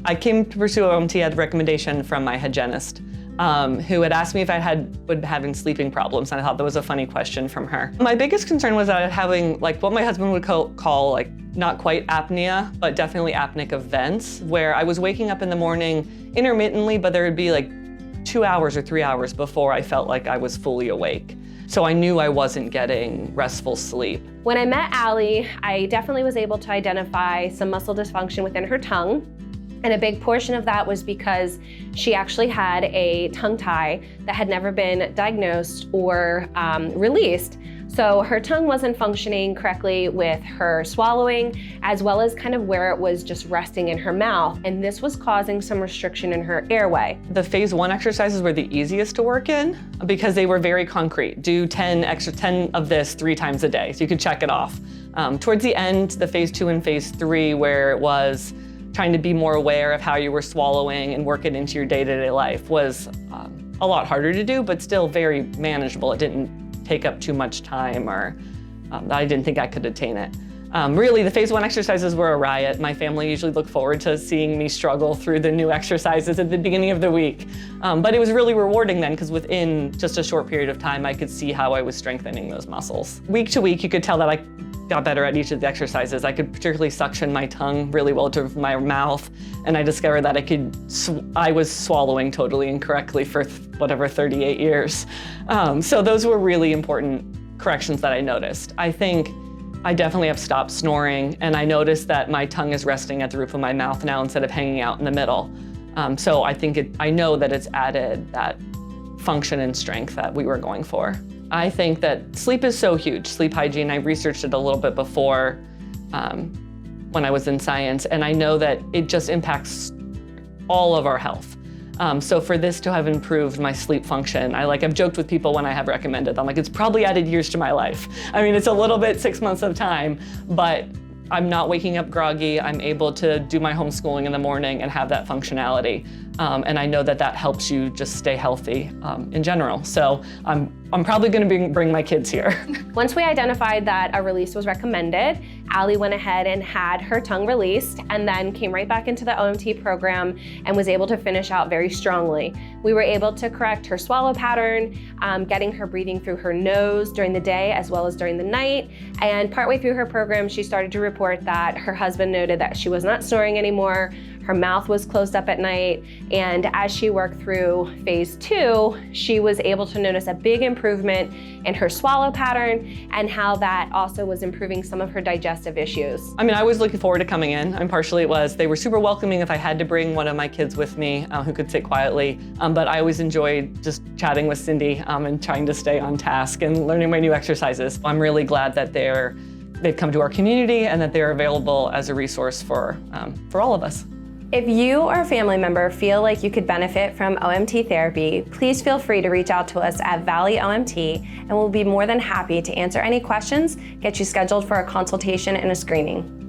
I came to pursue OMT at the recommendation from my hygienist, who had asked me if I would having sleeping problems, and I thought that was a funny question from her. My biggest concern was that I was having like what my husband would call like not quite apnea, but definitely apneic events, where I was waking up in the morning intermittently, but there would be like 2 hours or 3 hours before I felt like I was fully awake. So I knew I wasn't getting restful sleep. When I met Allie, I definitely was able to identify some muscle dysfunction within her tongue. And a big portion of that was because she actually had a tongue tie that had never been diagnosed or released. So her tongue wasn't functioning correctly with her swallowing, as well as kind of where it was just resting in her mouth. And this was causing some restriction in her airway. The phase 1 exercises were the easiest to work in because they were very concrete. Do 10 of this 3 times a day, so you could check it off. Towards the end, the phase 2 and phase 3, where it was trying to be more aware of how you were swallowing and work it into your day-to-day life, was a lot harder to do, but still very manageable. It didn't take up too much time, or I didn't think I could attain it. Really, the phase 1 exercises were a riot. My family usually looked forward to seeing me struggle through the new exercises at the beginning of the week. But it was really rewarding then, because within just a short period of time, I could see how I was strengthening those muscles. Week to week, you could tell that I got better at each of the exercises. I could particularly suction my tongue really well to my mouth, and I discovered that I was swallowing totally incorrectly for whatever 38 years. So those were really important corrections that I noticed. I think I definitely have stopped snoring, and I noticed that my tongue is resting at the roof of my mouth now instead of hanging out in the middle. So I know that it's added that function and strength that we were going for. I think that sleep is so huge. Sleep hygiene, I researched it a little bit before when I was in science, and I know that it just impacts all of our health. So for this to have improved my sleep function, I've joked with people when I have recommended, I'm like, it's probably added years to my life. I mean, it's a little bit 6 months of time, but I'm not waking up groggy. I'm able to do my homeschooling in the morning and have that functionality. And I know that that helps you just stay healthy in general. So I'm probably gonna bring my kids here. Once we identified that a release was recommended, Allie went ahead and had her tongue released, and then came right back into the OMT program and was able to finish out very strongly. We were able to correct her swallow pattern, getting her breathing through her nose during the day as well as during the night. And partway through her program, she started to report that her husband noted that she was not snoring anymore, her mouth was closed up at night, and as she worked through phase 2, she was able to notice a big improvement in her swallow pattern and how that also was improving some of her digestive issues. I mean, I was looking forward to coming in, and partially it was. They were super welcoming if I had to bring one of my kids with me who could sit quietly, but I always enjoyed just chatting with Cindy and trying to stay on task and learning my new exercises. I'm really glad that they've come to our community and that they're available as a resource for all of us. If you or a family member feel like you could benefit from OMT therapy, please feel free to reach out to us at Valley OMT, and we'll be more than happy to answer any questions, get you scheduled for a consultation and a screening.